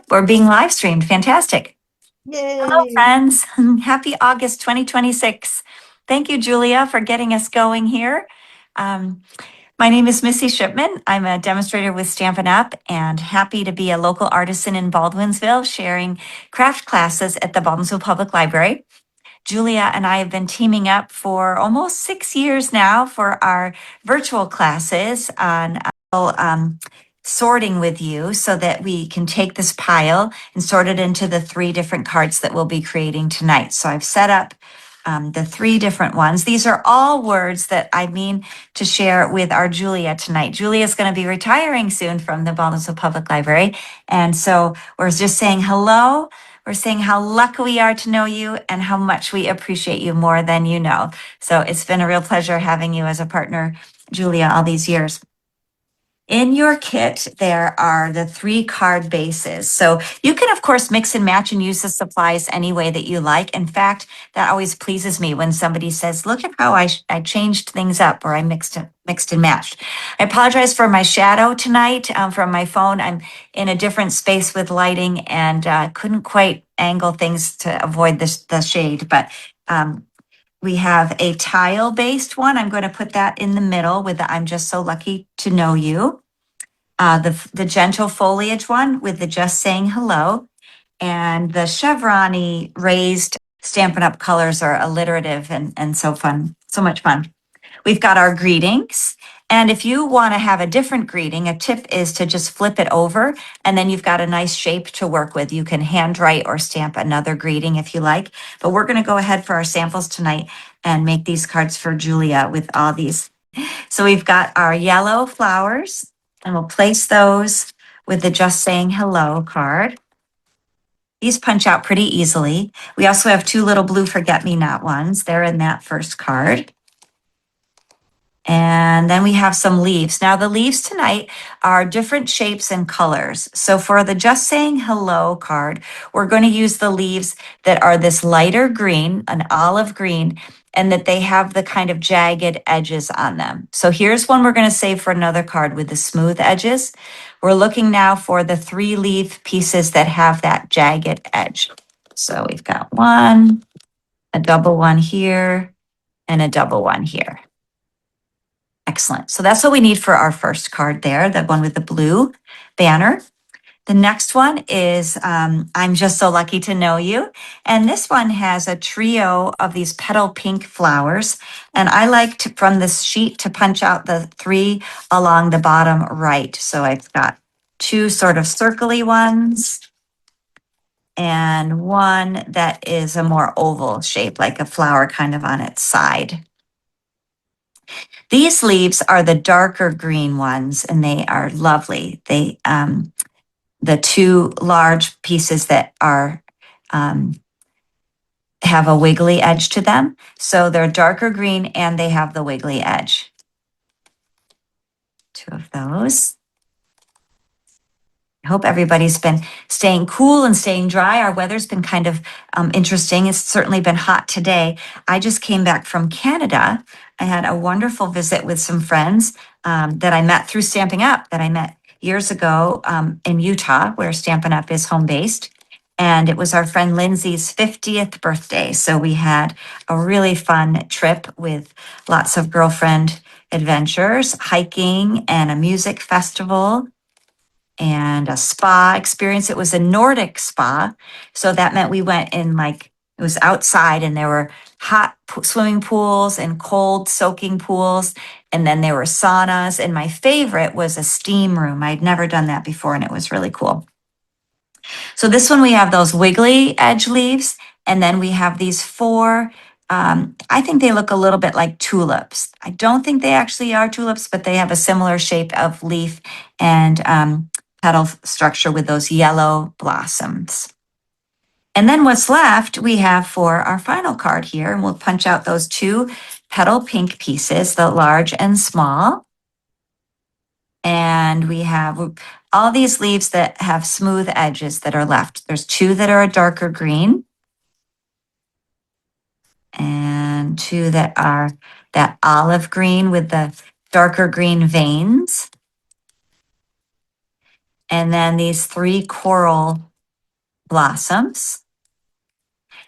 we're being live streamed. Fantastic. Hello, Yay! friends. Happy August 2026. Thank you, Julia, for getting us going here. Um, my name is Missy Shipman. I'm a demonstrator with Stampin' Up! And happy to be a local artisan in Baldwinsville sharing craft classes at the Baldwinsville Public Library. Julia and I have been teaming up for almost 6 years now for our virtual classes on sorting with you so that we can take this pile and sort it into the 3 different cards that we'll be creating tonight. So I've set up the 3 different ones. These are all words that I mean to share with our Julia tonight. Julia is going to be retiring soon from the Baldwinsville Public Library. And so we're just saying hello. We're saying how lucky we are to know you and how much we appreciate you more than you know. So it's been a real pleasure having you as a partner, Julia, all these years. In your kit, there are the 3 card bases. So you can, of course, mix and match and use the supplies any way that you like. In fact, that always pleases me when somebody says, look at how I changed things up or I mixed and matched. I apologize for my shadow tonight from my phone. I'm in a different space with lighting and couldn't quite angle things to avoid the shade, but we have a tile-based one. I'm going to put that in the middle with the I'm just so lucky to know you. The gentle foliage one with the just saying hello. And the chevron-y raised Stampin' Up! Colors are alliterative and so fun, so much fun. We've got our greetings. And if you want to have a different greeting, a tip is to just flip it over and then you've got a nice shape to work with. You can handwrite or stamp another greeting if you like. But we're going to go ahead for our samples tonight and make these cards for Julia with all these. So we've got our yellow flowers and we'll place those with the just saying hello card. These punch out pretty easily. We also have 2 little blue forget-me-not ones. They're in that first card. And then we have some leaves. Now the leaves tonight are different shapes and colors. So for the just saying hello card, we're going to use the leaves that are this lighter green, an olive green, and that they have the kind of jagged edges on them. So here's one we're going to save for another card with the smooth edges. We're looking now for the 3 leaf pieces that have that jagged edge. So we've got one, a double one here, and a double one here. Excellent. So that's what we need for our first card there, the one with the blue banner. The next one is I'm just so lucky to know you. And this one has a trio of these petal pink flowers. And I like to, from this sheet, to punch out the 3 along the bottom right. So I've got 2 sort of circly ones and one that is a more oval shape, like a flower kind of on its side. These leaves are the darker green ones, and they are lovely. They, the 2 large pieces that are have a wiggly edge to them. So they're darker green and they have the wiggly edge. 2 of those. I hope everybody's been staying cool and staying dry. Our weather's been kind of interesting. It's certainly been hot today. I just came back from Canada. I had a wonderful visit with some friends that I met through Stampin' Up! That I met years ago in Utah, where Stampin' Up! Is home based. And it was our friend Lindsay's 50th birthday. So we had a really fun trip with lots of girlfriend adventures, hiking, and a music festival and a spa experience. It was a Nordic spa. So that meant we went in it was outside and there were hot swimming pools and cold soaking pools. And then there were saunas. And my favorite was a steam room. I'd never done that before and it was really cool. So this one, we have those wiggly edge leaves. And then we have these 4, I think they look a little bit like tulips. I don't think they actually are tulips, but they have a similar shape of leaf and petal structure with those yellow blossoms. And then what's left, we have for our final card here, and we'll punch out those 2 petal pink pieces, the large and small. And we have all these leaves that have smooth edges that are left. There's 2 that are a darker green and 2 that are that olive green with the darker green veins. And then these 3 coral blossoms.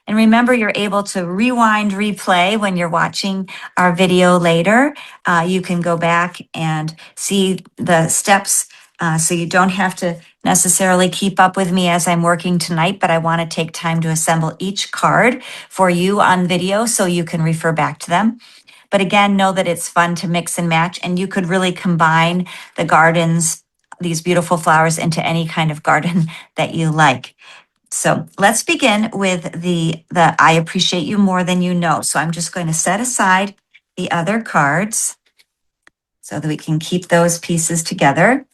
And remember, you're able to rewind, replay when you're watching our video later. You can go back and see the steps, so you don't have to necessarily keep up with me as I'm working tonight, but I want to take time to assemble each card for you on video so you can refer back to them. But again, know that it's fun to mix and match, and you could really combine the gardens, these beautiful flowers, into any kind of garden that you like. So let's begin with the I appreciate you more than you know. So I'm just going to set aside the other cards so that we can keep those pieces together.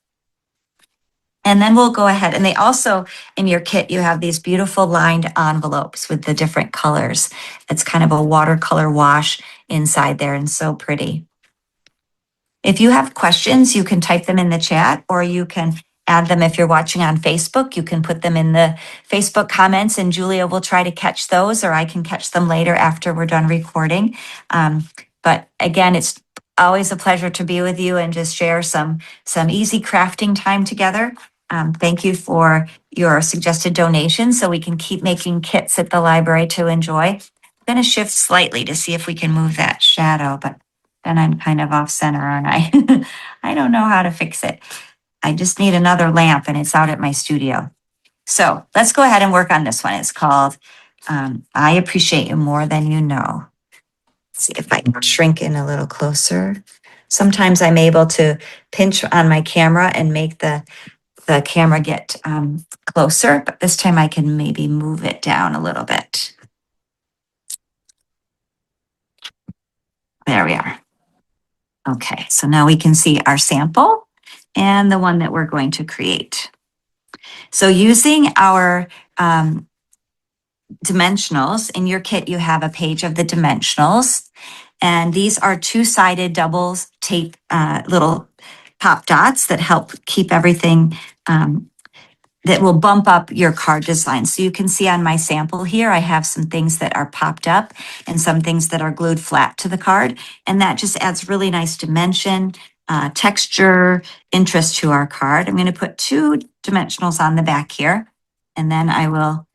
And then we'll go ahead. And they also, in your kit, you have these beautiful lined envelopes with the different colors. It's kind of a watercolor wash inside there, and so pretty. If you have questions, you can type them in the chat, or you can add them if you're watching on Facebook. You can put them in the Facebook comments, and Julia will try to catch those, or I can catch them later after we're done recording. But again, it's always a pleasure to be with you and just share some easy crafting time together. Thank you for your suggested donations so we can keep making kits at the library to enjoy. I'm going to shift slightly to see if we can move that shadow, but then I'm kind of off center, aren't I? I don't know how to fix it. I just need another lamp, and it's out at my studio. So let's go ahead and work on this one. It's called I Appreciate You More Than You Know. Let's see if I can shrink in a little closer. Sometimes I'm able to pinch on my camera and make the camera get closer, but this time I can maybe move it down a little bit. There we are. Okay, so now we can see our sample and the one that we're going to create. So using our dimensionals, in your kit you have a page of the dimensionals, and these are two-sided doubles tape little pop dots that help keep everything that will bump up your card design. So you can see on my sample here, I have some things that are popped up and some things that are glued flat to the card. And that just adds really nice dimension, texture, interest to our card. I'm going to put two dimensionals on the back here, and then I will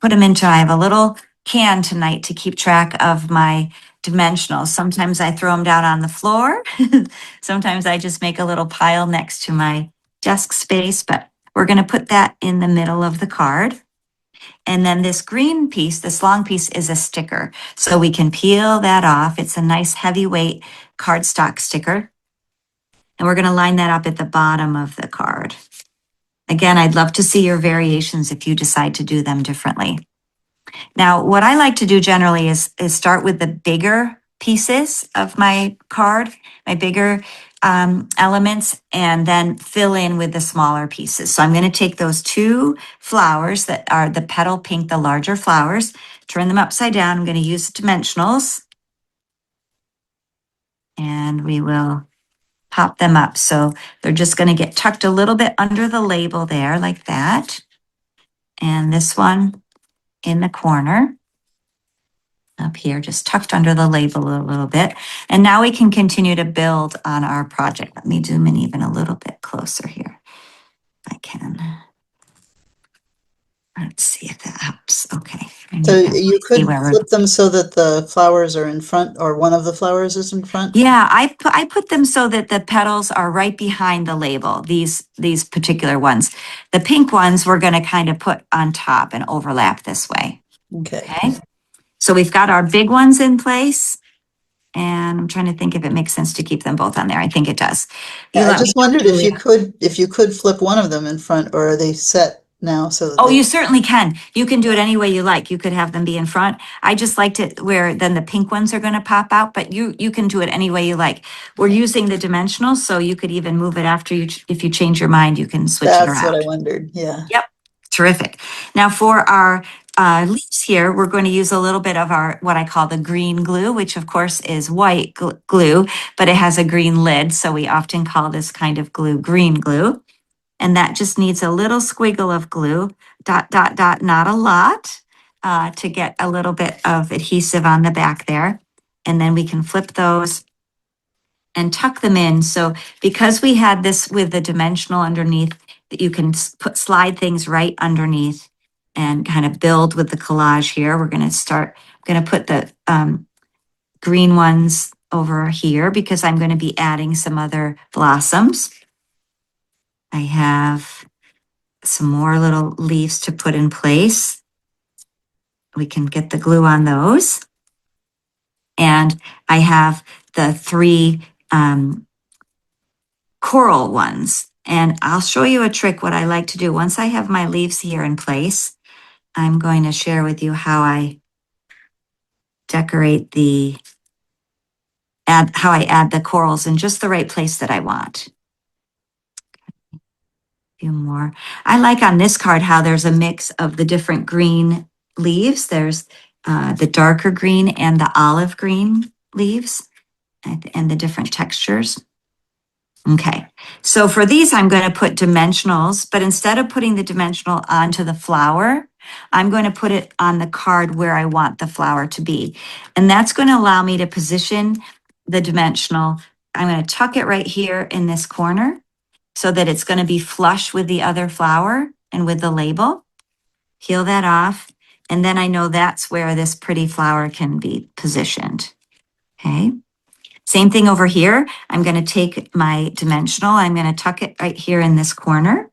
put them into, I have a little can tonight to keep track of my dimensionals. Sometimes I throw them down on the floor. Sometimes I just make a little pile next to my desk space, but we're going to put that in the middle of the card. And then this green piece, this long piece, is a sticker. So we can peel that off. It's a nice heavyweight cardstock sticker. And we're going to line that up at the bottom of the card. Again, I'd love to see your variations if you decide to do them differently. Now, what I like to do generally is start with the bigger pieces of my card, my bigger elements, and then fill in with the smaller pieces. So I'm going to take those two flowers that are the petal pink, the larger flowers, turn them upside down. I'm going to use dimensionals, and we will pop them up. So they're just going to get tucked a little bit under the label there, like that. And this one in the corner up here, just tucked under the label a little bit. And now we can continue to build on our project. Let me zoom in even a little bit closer here. If I can. Let's see if that helps. Okay. So you could flip them so that the flowers are in front, or one of the flowers is in front? Yeah, I put them so that the petals are right behind the label, these particular ones. The pink ones we're going to kind of put on top and overlap this way. Okay. So we've got our big ones in place, and I'm trying to think if it makes sense to keep them both on there. I think it does. Yeah, I just wondered if you could flip one of them in front, or are they set now? So that you certainly can. You can do it any way you like. You could have them be in front. I just liked it where then the pink ones are going to pop out, but you can do it any way you like. We're using the dimensionals, so you could even move it after you, if you change your mind, you can switch it around. That's what I wondered. Yeah. Yep. Terrific. Now for our leaves here, we're going to use a little bit of our, what I call the green glue, which of course is white glue, but it has a green lid. So we often call this kind of glue green glue. And that just needs a little squiggle of glue, dot, dot, dot, not a lot, to get a little bit of adhesive on the back there. And then we can flip those and tuck them in. So because we had this with the dimensional underneath, that you can slide things right underneath and kind of build with the collage here. We're going to put the green ones over here because I'm going to be adding some other blossoms. I have some more little leaves to put in place. We can get the glue on those. And I have the 3 coral ones. And I'll show you a trick what I like to do. Once I have my leaves here in place, I'm going to share with you how I decorate how I add the corals in just the right place that I want. A few more. I like on this card how there's a mix of the different green leaves. There's the darker green and the olive green leaves and the different textures. Okay, so for these, I'm going to put dimensionals, but instead of putting the dimensional onto the flower, I'm going to put it on the card where I want the flower to be. And that's going to allow me to position the dimensional. I'm going to tuck it right here in this corner so that it's going to be flush with the other flower and with the label. Peel that off. And then I know that's where this pretty flower can be positioned. Okay. Same thing over here. I'm going to take my dimensional. I'm going to tuck it right here in this corner.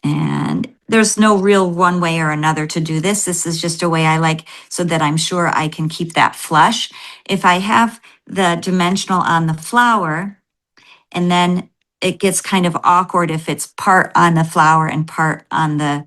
And there's no real one way or another to do this. This is just a way I like so that I'm sure I can keep that flush. If I have the dimensional on the flower and then it gets kind of awkward if it's part on the flower and part on the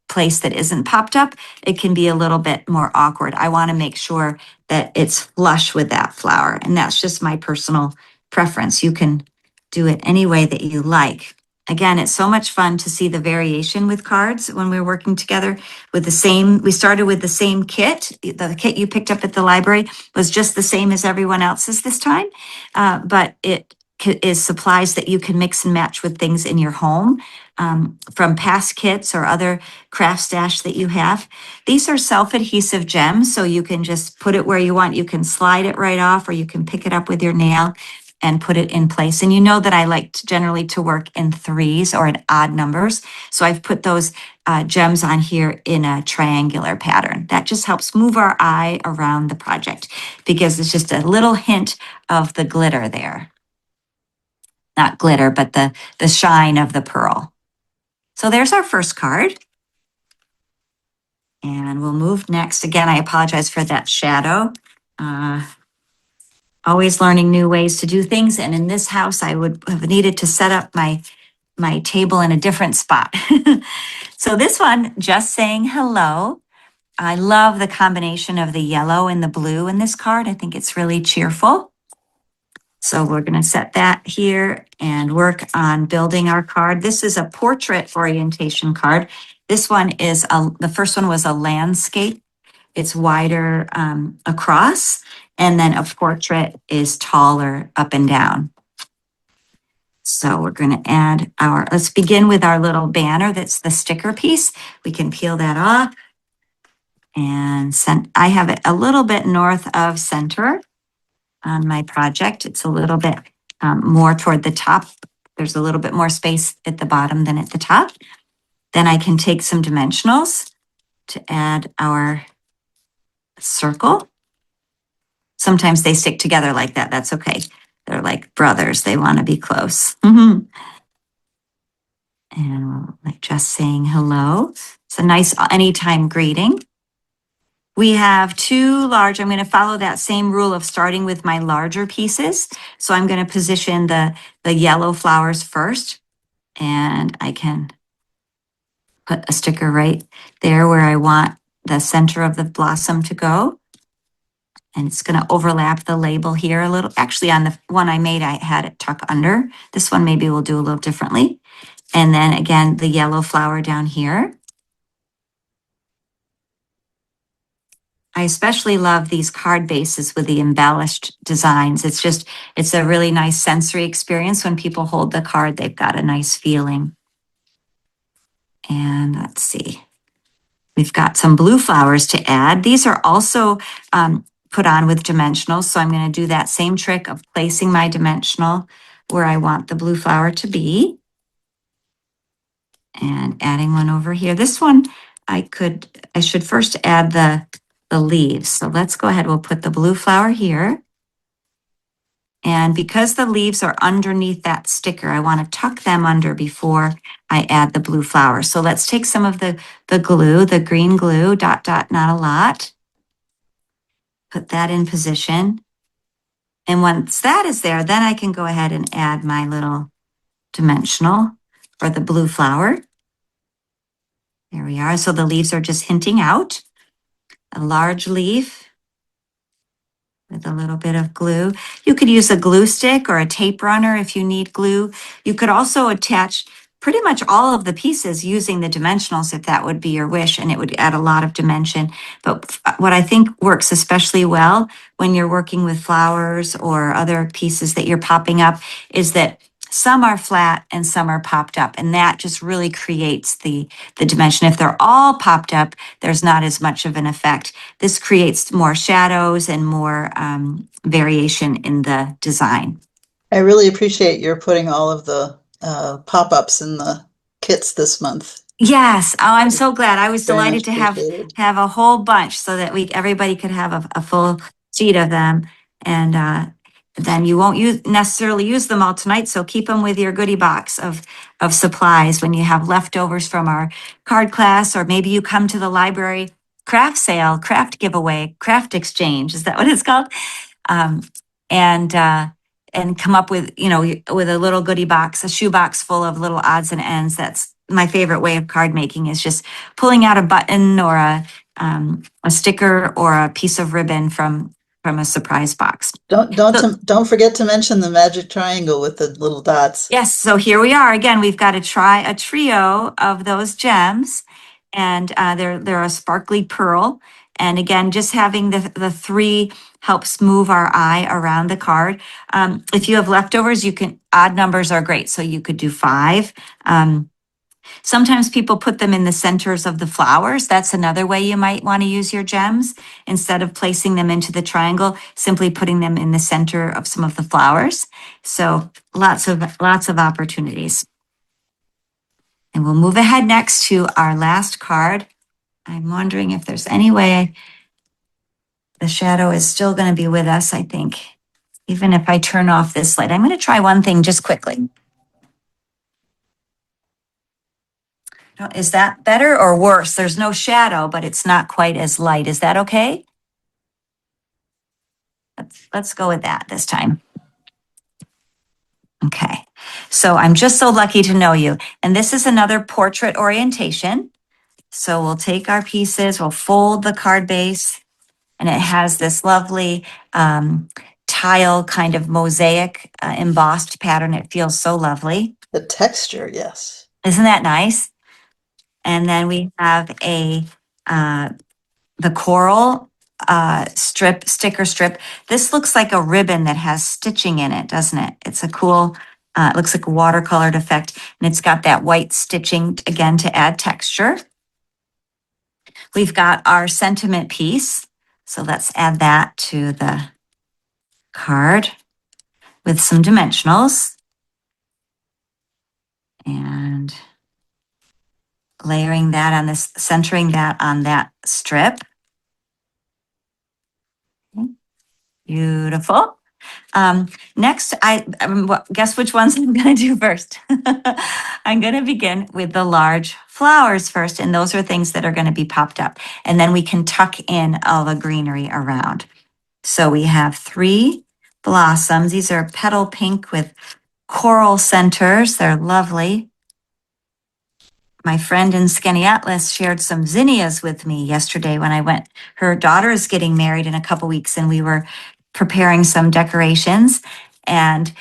place that isn't popped up, it can be a little bit more awkward. I want to make sure that it's flush with that flower. And that's just my personal preference. You can do it any way that you like. Again, it's so much fun to see the variation with cards when we're working together with the same. We started with the same kit. The kit you picked up at the library was just the same as everyone else's this time, but it is supplies that you can mix and match with things in your home from past kits or other craft stash that you have. These are self-adhesive gems, so you can just put it where you want. You can slide it right off, or you can pick it up with your nail and put it in place. And you know that I like generally to work in 3s or in odd numbers. So I've put those gems on here in a triangular pattern. That just helps move our eye around the project because it's just a little hint of the glitter there. Not glitter, but the shine of the pearl. So there's our first card. And we'll move next. Again, I apologize for that shadow. Always learning new ways to do things. And in this house, I would have needed to set up my table in a different spot. So this one, just saying hello. I love the combination of the yellow and the blue in this card. I think it's really cheerful. So we're going to set that here and work on building our card. This is a portrait orientation card. This one is, the first one was a landscape. It's wider across, and then a portrait is taller up and down. So we're going to add let's begin with our little banner. That's the sticker piece. We can peel that off. And I have it a little bit north of center on my project. It's a little bit more toward the top. There's a little bit more space at the bottom than at the top. Then I can take some dimensionals to add our circle. Sometimes they stick together like that. That's okay. They're like brothers. They want to be close. And we'll like just saying hello. It's a nice anytime greeting. We have 2 large. I'm going to follow that same rule of starting with my larger pieces. So I'm going to position the yellow flowers first. And I can put a sticker right there where I want the center of the blossom to go. And it's going to overlap the label here a little. Actually, on the one I made, I had it tuck under. This one maybe we'll do a little differently. And then again, the yellow flower down here. I especially love these card bases with the embellished designs. It's a really nice sensory experience. When people hold the card, they've got a nice feeling. And let's see. We've got some blue flowers to add. These are also put on with dimensionals. So I'm going to do that same trick of placing my dimensional where I want the blue flower to be. And adding one over here. This one, I should first add the leaves. So let's go ahead. We'll put the blue flower here. And because the leaves are underneath that sticker, I want to tuck them under before I add the blue flower. So let's take some of the glue, the green glue, dot, dot, not a lot. Put that in position. And once that is there, then I can go ahead and add my little dimensional for the blue flower. There we are. So the leaves are just hinting out. A large leaf with a little bit of glue. You could use a glue stick or a tape runner if you need glue. You could also attach pretty much all of the pieces using the dimensionals if that would be your wish, and it would add a lot of dimension. But what I think works especially well when you're working with flowers or other pieces that you're popping up is that some are flat and some are popped up, and that just really creates the dimension. If they're all popped up, there's not as much of an effect. This creates more shadows and more variation in the design. I really appreciate your putting all of the pop-ups in the kits this month. Yes. Oh, I'm so glad. I was Very much delighted to appreciated. have a whole bunch so that everybody could have a full sheet of them. And then you won't necessarily use them all tonight. So keep them with your goodie box of supplies when you have leftovers from our card class, or maybe you come to the library craft sale, craft giveaway, craft exchange. Is that what it's called? Um, and come up with, with a little goodie box, a shoebox full of little odds and ends. That's my favorite way of card making, is just pulling out a button or a sticker or a piece of ribbon from a surprise box. Don't forget to mention the magic triangle with the little dots. Yes, so here we are again. We've got a trio of those gems, and they're a sparkly pearl. And again, just having the three helps move our eye around the card. If you have leftovers, odd numbers are great. So you could do 5. Sometimes people put them in the centers of the flowers. That's another way you might want to use your gems. Instead of placing them into the triangle, simply putting them in the center of some of the flowers. So lots of opportunities. And we'll move ahead next to our last card. I'm wondering if there's any way the shadow is still going to be with us, I think, even if I turn off this light. I'm going to try one thing just quickly. Is that better or worse? There's no shadow, but it's not quite as light. Is that okay? Let's go with that this time. Okay, so I'm just so lucky to know you. And this is another portrait orientation. So we'll take our pieces, we'll fold the card base, and it has this lovely tile kind of mosaic embossed pattern. It feels so lovely. The texture, yes. Isn't that nice? And then we have the coral sticker strip. This looks like a ribbon that has stitching in it, doesn't it? It's a cool, it looks like a watercolored effect, and it's got that white stitching again to add texture. We've got our sentiment piece. So let's add that to the card with some dimensionals. And layering that on this, centering that on that strip. Okay. Beautiful. Next, guess which ones I'm going to do first. I'm going to begin with the large flowers first, and those are things that are going to be popped up. And then we can tuck in all the greenery around. So we have 3 blossoms. These are petal pink with coral centers. They're lovely. My friend in Skinny Atlas shared some zinnias with me yesterday when I went. Her daughter is getting married in a couple weeks, and we were preparing some decorations, and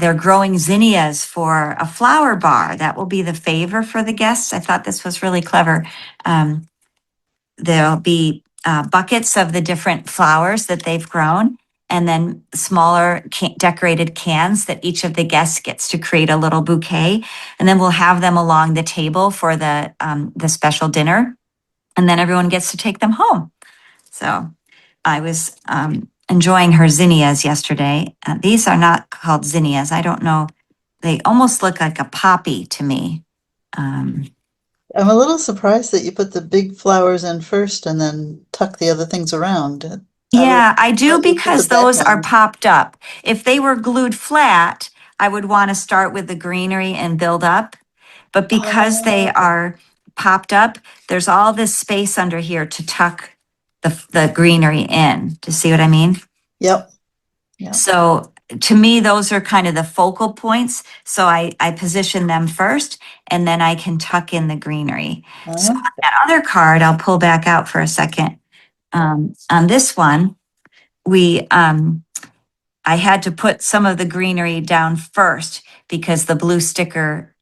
they're growing zinnias for a flower bar. That will be the favor for the guests. I thought this was really clever. There'll be buckets of the different flowers that they've grown, and then smaller decorated cans that each of the guests gets to create a little bouquet. And then we'll have them along the table for the special dinner. And then everyone gets to take them home. So I was enjoying her zinnias yesterday. These are not called zinnias. I don't know. They almost look like a poppy to me. Um, I'm a little surprised that you put the big flowers in first and then tuck the other things around. I would yeah, I do thought you'd put the because back those are ones. popped up. If they were glued flat, I would want to start with the greenery and build up. But because they Oh, are popped up, there's all this space under here to tuck the greenery in. Do you see what I mean? yep, yep. So to me, those are kind of the focal points. So I position them first and then I can tuck in the greenery. So Uh-huh. on that other card, I'll pull back out for a second. On this one, we I had to put some of the greenery down first because the blue sticker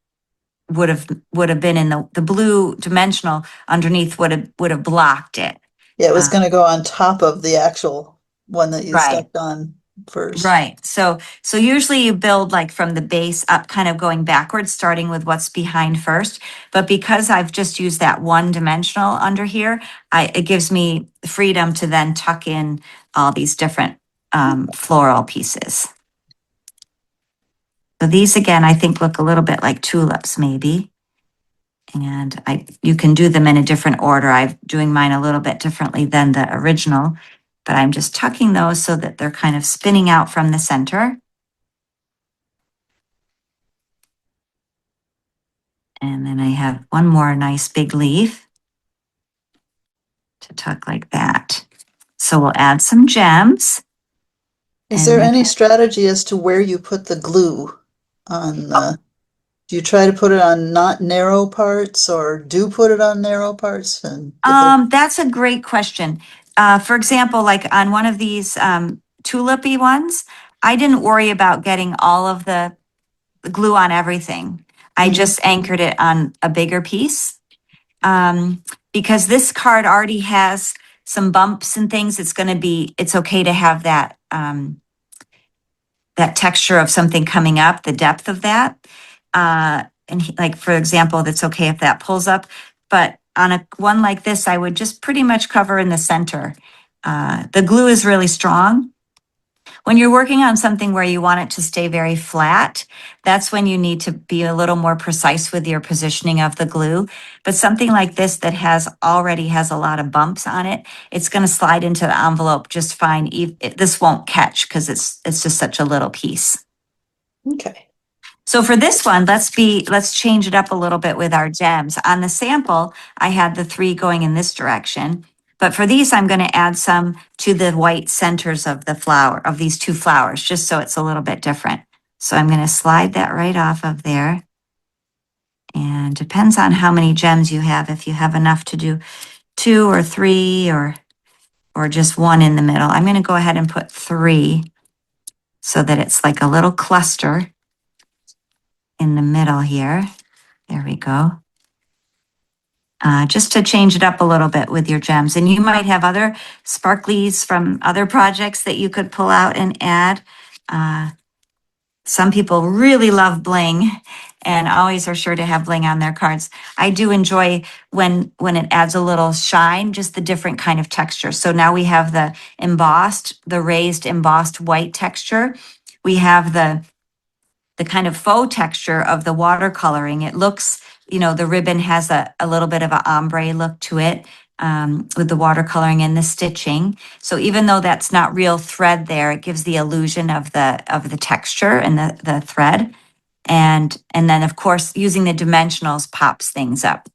would have been in the blue dimensional underneath would have blocked it. Yeah, it was Uh, going to go on top of the actual one that you right. stuck on first. Right. So usually you build like from the base up, kind of going backwards, starting with what's behind first. But because I've just used that one dimensional under here, it gives me freedom to then tuck in all these different floral pieces. So these again, I think look a little bit like tulips maybe. And you can do them in a different order. I'm doing mine a little bit differently than the original, but I'm just tucking those so that they're kind of spinning out from the center. And then I have one more nice big leaf to tuck like that. So we'll add some gems. Is And there then, any strategy as to where you put the glue on the, do you try to put it on not narrow parts or do put it on narrow parts? And if it, that's a great question. For example, like on one of these tulipy ones, I didn't worry about getting all of the glue on everything. I Mhm. just anchored it on a bigger piece. Because this card already has some bumps and things, it's okay to have that, that texture of something coming up, the depth of that. Like, for example, that's okay if that pulls up, but on a one like this, I would just pretty much cover in the center. The glue is really strong. When you're working on something where you want it to stay very flat, that's when you need to be a little more precise with your positioning of the glue. But something like this that already has a lot of bumps on it, it's going to slide into the envelope just fine. This won't catch because it's just such a little piece. okay. So for this one, let's change it up a little bit with our gems. On the sample, I had the 3 going in this direction. But for these, I'm going to add some to the white centers of the flower, of these 2 flowers, just so it's a little bit different. So I'm going to slide that right off of there. And depends on how many gems you have. If you have enough to do 2 or 3 or just 1 in the middle. I'm going to go ahead and put 3 so that it's like a little cluster in the middle here. There we go. Just to change it up a little bit with your gems. And you might have other sparklies from other projects that you could pull out and add. Some people really love bling and always are sure to have bling on their cards. I do enjoy when it adds a little shine, just the different kind of texture. So now we have the raised embossed white texture. We have the kind of faux texture of the watercoloring. It looks, the ribbon has a little bit of an ombre look to it with the watercoloring and the stitching. So even though that's not real thread there, it gives the illusion of the texture and the thread. And then of course, using the dimensionals pops things up.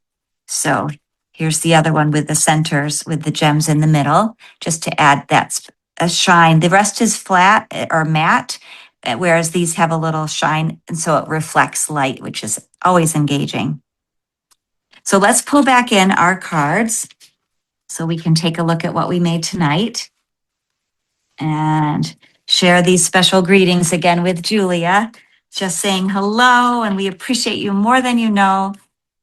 So here's the other one with the centers with the gems in the middle, just to add a shine. The rest is flat or matte, whereas these have a little shine, and so it reflects light, which is always engaging. So let's pull back in our cards so we can take a look at what we made tonight and share these special greetings again with Julia. Just saying hello, and we appreciate you more than you know.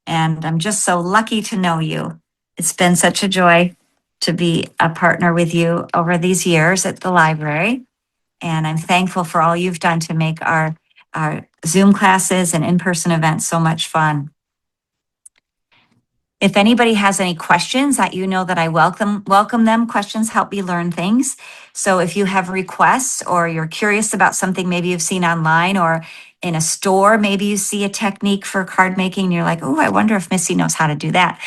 And I'm just so lucky to know you. It's been such a joy to be a partner with you over these years at the library. And I'm thankful for all you've done to make our Zoom classes and in-person events so much fun. If anybody has any questions, that you know that I welcome them. Questions help me learn things. So if you have requests or you're curious about something maybe you've seen online or in a store, maybe you see a technique for card making and you're like, oh, I wonder if Missy knows how to do that.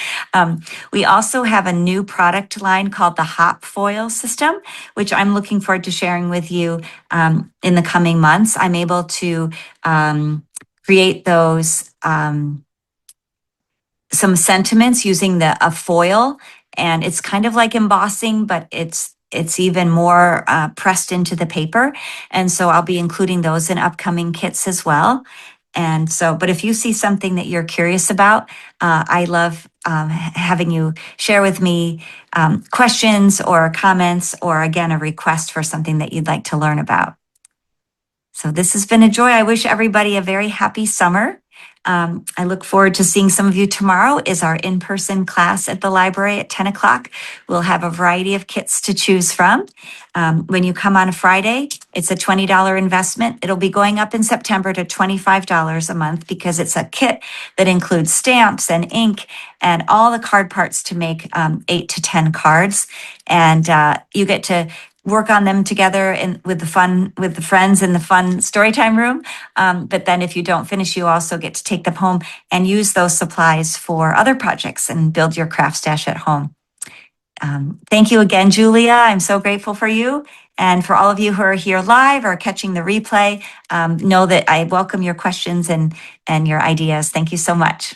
We also have a new product line called the Hop Foil System, which I'm looking forward to sharing with you in the coming months. I'm able to create those some sentiments using a foil, and it's kind of like embossing, but it's even more pressed into the paper. And so I'll be including those in upcoming kits as well. And so, but if you see something that you're curious about, I love having you share with me questions or comments, or again, a request for something that you'd like to learn about. So this has been a joy. I wish everybody a very happy summer. I look forward to seeing some of you tomorrow is our in-person class at the library at 10 o'clock. We'll have a variety of kits to choose from. When you come on a Friday, it's a $20 investment. It'll be going up in September to $25 a month because it's a kit that includes stamps and ink and all the card parts to make 8 to 10 cards. And you get to work on them together with the friends in the fun storytime room. But then if you don't finish, you also get to take them home and use those supplies for other projects and build your craft stash at home. Thank you again, Julia. I'm so grateful for you. And for all of you who are here live or catching the replay, know that I welcome your questions and your ideas. Thank you so much.